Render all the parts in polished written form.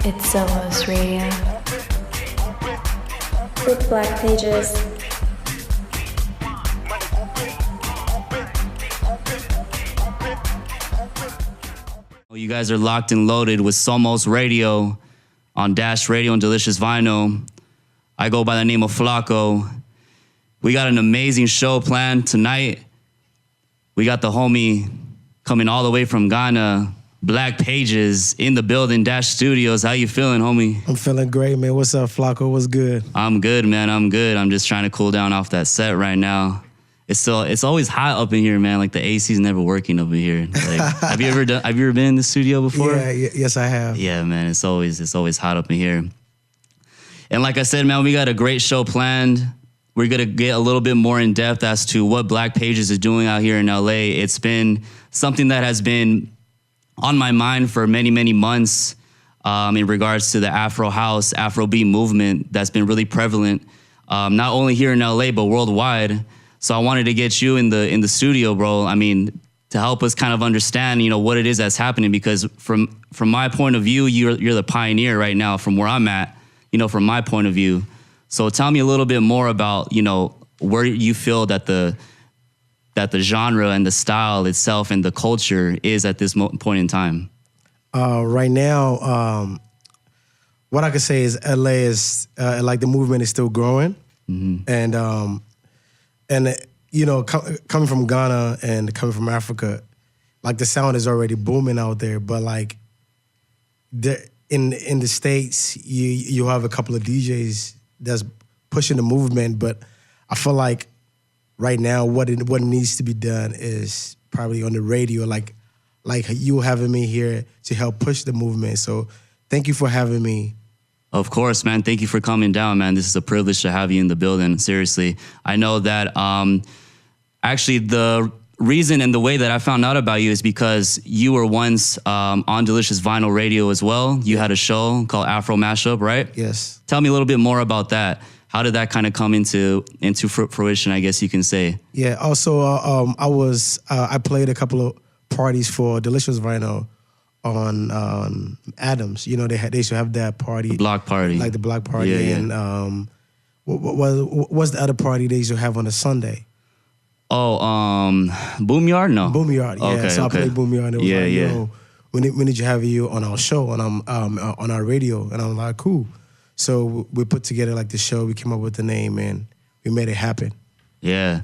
It's SOMOS Radio. With Blaq Pages. You guys are locked and loaded with SOMOS Radio on Dash Radio and Delicious Vinyl. I go by the name of Flacco. We got an amazing show planned tonight. We got the homie coming all the way from Ghana, Blaq Pages, in the building, Dash Studios. How you feeling, homie? I'm feeling great, man. What's up, Flacco? What's good? I'm good, man. I'm good. I'm just trying to cool down off that set right now. It's always hot up in here, man. Like the AC's never working over here. Like, have you ever been in the studio before? Yes, I have. Yeah, man. It's always hot up in here. And like I said, man, we got a great show planned. We're gonna get a little bit more in depth as to what Blaq Pages is doing out here in LA. It's been something that has been on my mind for many, many months in regards to the Afro house, Afrobeat movement that's been really prevalent, not only here in LA, but worldwide. So I wanted to get you in the studio, bro. I mean, to help us kind of understand, what it is that's happening, because from my point of view, you're the pioneer right now from where I'm at, from my point of view. So tell me a little bit more about, where you feel that the genre and the style itself and the culture is at this point in time. Right now, what I could say is LA is like the movement is still growing, and coming from Ghana and coming from Africa, like the sound is already booming out there. But like in the States, you have a couple of DJs that's pushing the movement, but I feel like right now, what needs to be done is probably on the radio, like you having me here to help push the movement. So thank you for having me. Of course, man. Thank you for coming down, man. This is a privilege to have you in the building. Seriously. I know that actually the reason and the way that I found out about you is because you were once on Delicious Vinyl Radio as well. You had a show called Afro Mashup, right? Yes. Tell me a little bit more about that. How did that kind of come into fruition, I guess you can say? Yeah. Also, I played a couple of parties for Delicious Vinyl on Adams. They used to have that party, the block party, like the block party. Yeah. And what's the other party they used to have on a Sunday? Oh, Boomyard? No. Boomyard. Yeah. Okay, so I played Boomyard. And it was yeah, like, yeah. When did you have you on our show and on our radio? And I'm like, cool. So we put together like the show. We came up with the name and we made it happen. Yeah,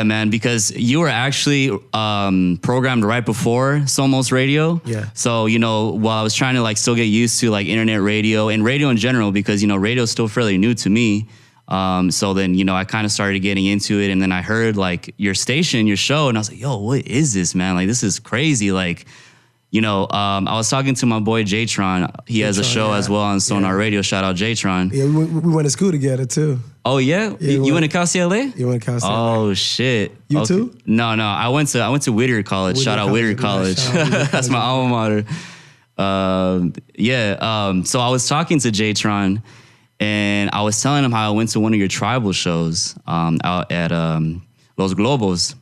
man. Because you were actually programmed right before SOMOS Radio. Yeah. So while I was trying to still get used to internet radio and radio in general, because radio is still fairly new to me. So then I kind of started getting into it, and then I heard your station, your show, and I was like, yo, what is this, man? This is crazy. I was talking to my boy J-Tron. He has a show as well on Sonar Radio. Shout out J-Tron. Yeah, we went to school together too. Oh yeah, you went to Cal CLA? You went to Cal CLA. Oh shit. You too? No. I went to Whittier College. Shout out Whittier College. That's my alma mater. So I was talking to J-Tron, and I was telling him how I went to one of your Trybvl shows out at Los Globos.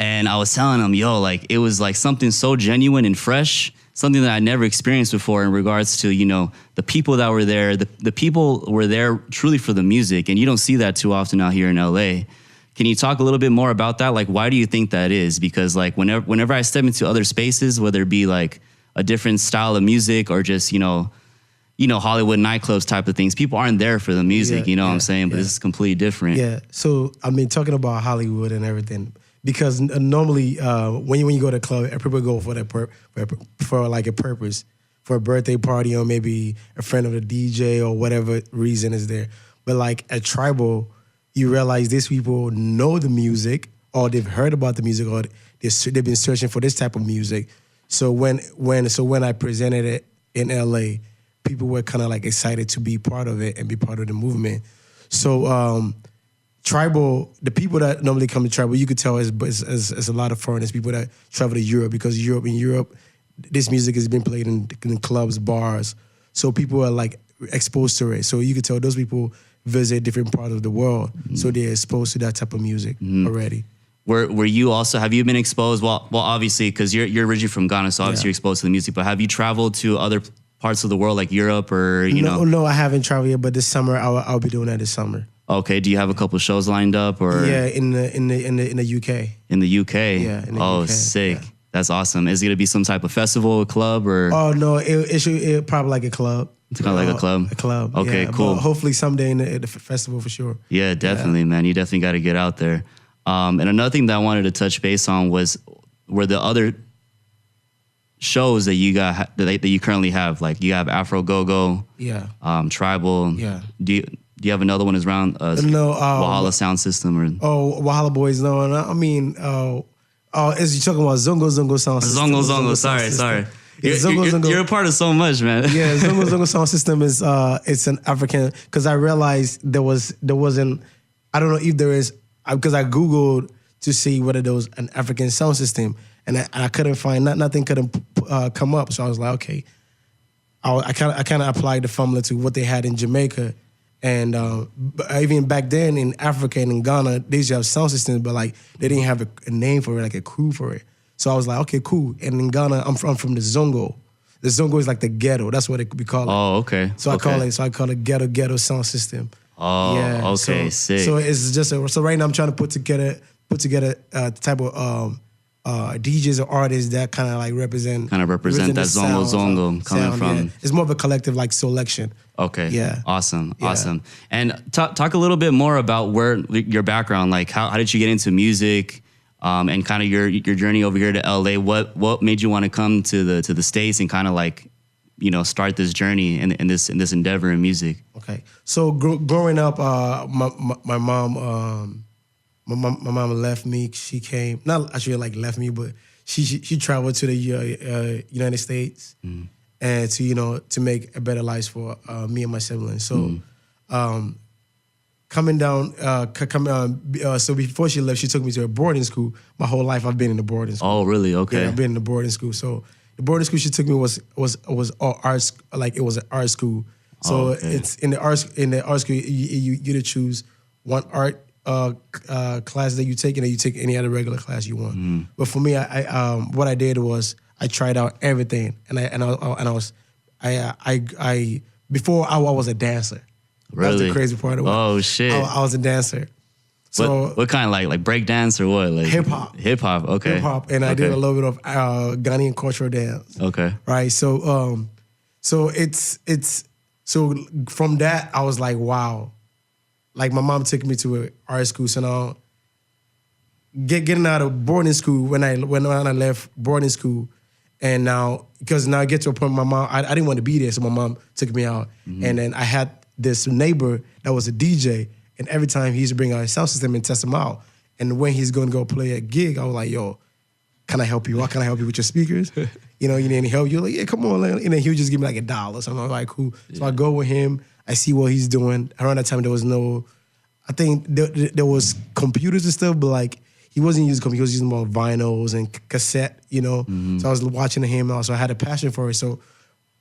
And I was telling him, yo, it was something so genuine and fresh, something that I never experienced before in regards to, the people that were there. The people were there truly for the music, and you don't see that too often out here in LA. Can you talk a little bit more about that? Why do you think that is? Because whenever I step into other spaces, whether it be a different style of music or just, Hollywood nightclubs type of things, people aren't there for the music, what I'm saying? But this is completely different. Yeah. So, I mean, talking about Hollywood and everything, because normally when you go to a club, people go for a purpose, for a birthday party or maybe a friend of the DJ or whatever reason is there. But at Trybvl, you realize these people know the music, or they've heard about the music, or they've been searching for this type of music. So when I presented it in LA, people were kind of excited to be part of it and be part of the movement. So Trybvl, the people that normally come to Trybvl, you could tell is a lot of foreigners, people that travel to Europe, because in Europe, this music has been played in clubs, bars. So people are exposed to it. So you could tell those people visit different parts of the world. So they're exposed to that type of music already. Were you also, have you been exposed, well obviously, because you're originally from Ghana, so obviously you're exposed to the music, but have you traveled to other parts of the world, like Europe or you know? No, I haven't traveled yet, but this summer I'll be doing that this summer. Okay, do you have a couple shows lined up or? Yeah, in the UK. In the UK. Yeah. In the oh, UK, sick. Yeah. That's awesome. Is it gonna be some type of festival, a club, or? Oh no, it probably like a club. It's kind of like a club. A club. Okay, yeah. cool. But hopefully someday in the festival for sure. Yeah, definitely, man. You definitely got to get out there. And another thing that I wanted to touch base on were the other shows that you got that you currently have. Like you have Afro GoGo. Yeah. Trybvl. Yeah. Do you have another one as around? No. Wahala Sound System or? Oh, Wahala Boys. No, I mean, is you talking about Zongo Sound System? Zongo. Sorry. Yeah, You're a part of so much, man. Yeah, Zongo Sound System is it's an African, because I realized there wasn't, I don't know if there is, because I Googled to see whether there was an African sound system, and I couldn't find, nothing couldn't come up. So I was like, okay, I kind of applied the formula to what they had in Jamaica. And even back then in Africa and in Ghana, they used to have sound systems, but like they didn't have a name for it, like a crew for it. So I was like, okay, cool. And in Ghana, I'm from the Zongo. The Zongo is like the ghetto. That's what we call it. Oh, okay. So I call it ghetto sound system. Oh, yeah. Okay, sick. So it's just so right now I'm trying to put together type of DJs or artists that kind of like represent that Zongo coming from. Yeah. It's more of a collective like selection. Okay. Yeah. Awesome. And talk a little bit more about where your background, like how did you get into music? And kind of your journey over here to LA. What made you want to come to the States and kind of like, you know, start this journey in this endeavor in music? Okay, so growing up, my mom left me. She came, not actually like left me, but she traveled to the United States and to make a better life for me and my siblings. So. Coming down, so before she left, she took me to a boarding school. My whole life, I've been in the boarding school. Oh, really? Okay. Yeah, I've been in the boarding school. So the boarding school she took me was all arts, like it was an art school. So it's in the art school, you get to choose one art class that you take, and then you take any other regular class you want. But for me, I what I did was I tried out everything, and I before I was a dancer. Really? That's the crazy part of it. Oh shit! I was a dancer. So what kind of like break dance or what? Like hip hop. Hip hop. Okay. Hip hop, and I did a little bit of Ghanaian cultural dance. Okay. Right. So so from that I was like, wow. Like my mom took me to an art school, so now getting out of boarding school when I left boarding school. And now, because now I get to a point, my mom, I didn't want to be there, so my mom took me out. And then I had this neighbor that was a DJ, and every time he used to bring out his sound system and test him out. And when he's going to go play a gig, I was like, yo, can I help you? Can I help you with your speakers? You need any help? You're like, yeah, come on. And then he would just give me like $1. So I'm like, cool. So I go with him. I see what he's doing. Around that time, there was I think there was computers and stuff, but like, he wasn't using computers, he was using more vinyls and cassette, So I was watching him also. I had a passion for it. So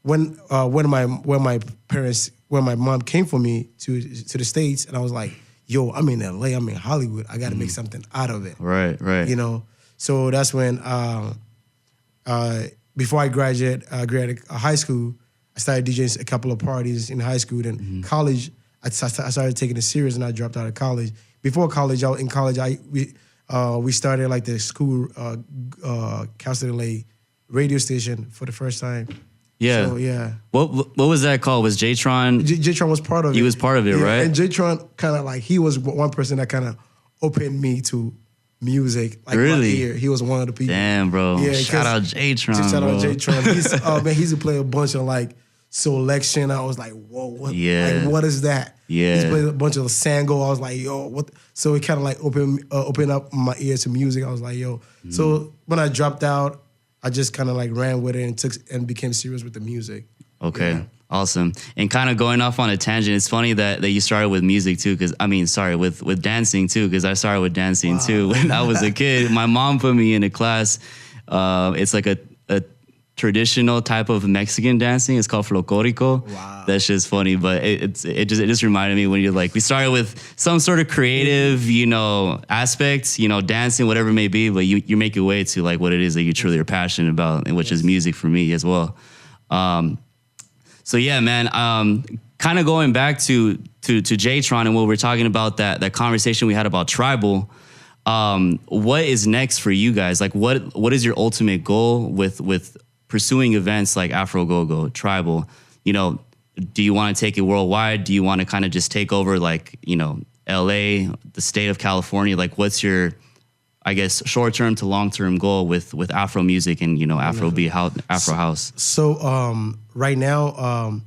when my mom came for me to the States, and I was like, yo, I'm in LA, I'm in Hollywood, I got to make something out of it. Right. So that's when before I graduated high school, I started DJing a couple of parties in high school. Then college, I started taking it serious, and I dropped out of college. Before college, we started like the school Castle LA radio station for the first time. Yeah. So, yeah. What was that called? Was J-Tron? J-Tron was part of it. He was part of it, right? And J-Tron kind of like, he was one person that kind of opened me to music. Like really? My ear. He was one of the people. Damn, bro. Yeah, shout out J-Tron, Shout bro. out J-Tron. He used to play a bunch of like selection. I was like, whoa, what is that? Yeah. He played a bunch of Sango. I was like, yo, what? So it kind of like opened up my ears to music. I was like, yo. So when I dropped out, I just kind of like ran with it and became serious with the music. Okay. Yeah. Awesome. And kind of going off on a tangent, it's funny that you started with music too, with dancing too, because I started with dancing too when I was a kid. My mom put me in a class. It's like a traditional type of Mexican dancing. It's called folclorico. Wow. That's just funny, but it just reminded me when you're like, we started with some sort of creative, aspects, dancing, whatever it may be, but you make your way to like what it is that you truly are passionate about, and which is music for me as well. So yeah, man. Kind of going back to J-Tron and what we're talking about, that conversation we had about Trybvl. What is next for you guys? Like, what is your ultimate goal with pursuing events like Afro GoGo, Trybvl? You know, do you want to take it worldwide? Do you want to kind of just take over, like, you know, LA, the state of California? Like, what's your, I guess, short-term to long-term goal with Afro music and, you know, Afrobeat, Afro house? So right now,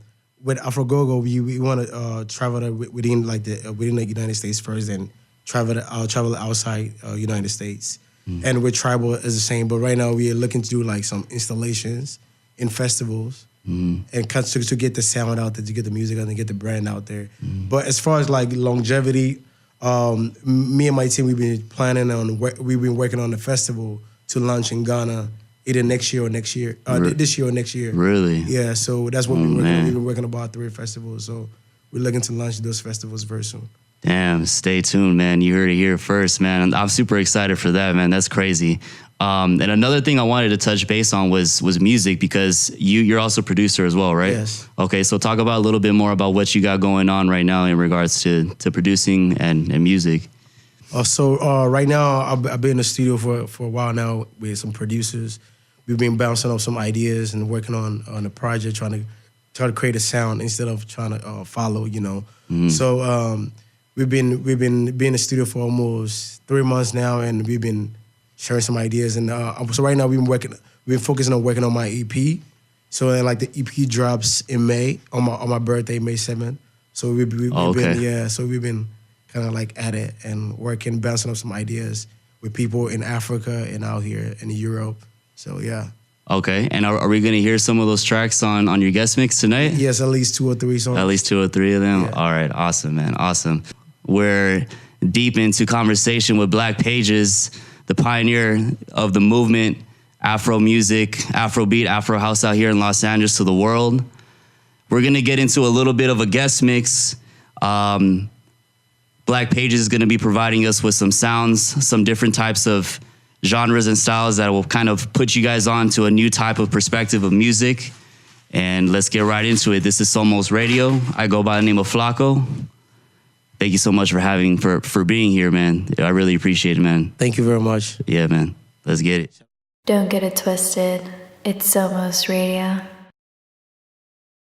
with Afro GoGo, we want to travel within the United States first, and travel outside United States. And with Trybvl is the same, but right now we are looking to do like some installations in festivals and to get the sound out there, to get the music out there, get the brand out there. But as far as like longevity, me and my team, we've been working on the festival to launch in Ghana either next year or this year or next year. Really? Yeah, so that's what we've been working about 3 festivals. So we're looking to launch those festivals very soon. Damn, stay tuned, man. You heard it here first, man. I'm super excited for that, man. That's crazy. And another thing I wanted to touch base on was music, because you're also a producer as well, right? Yes. Okay, so talk about a little bit more about what you got going on right now in regards to producing and music. So right now, I've been in the studio for a while now with some producers. We've been bouncing off some ideas and working on a project, trying to create a sound instead of trying to follow, you know. So we've been in the studio for almost 3 months now, and we've been sharing some ideas. And so right now we've been focusing on working on my EP. So like the EP drops in May on my birthday, May 7th. So we've been kind of like at it and working, bouncing off some ideas with people in Africa and out here in Europe. So yeah. Okay, and are we going to hear some of those tracks on your guest mix tonight? Yes, at least 2 or 3 songs. At least 2 or 3 of them? Yeah. All right, awesome, man, awesome. We're deep into conversation with Blaq Pages, the pioneer of the movement, Afro music, Afrobeat, Afro house out here in Los Angeles to the world. We're going to get into a little bit of a guest mix. Blaq Pages is going to be providing us with some sounds, some different types of genres and styles that will kind of put you guys on to a new type of perspective of music. And let's get right into it. This is SOMOS Radio. I go by the name of Flacco. Thank you so much for being here, man. I really appreciate it, man. Thank you very much. Yeah, man. Let's get it. Don't get it twisted. It's SOMOS Radio.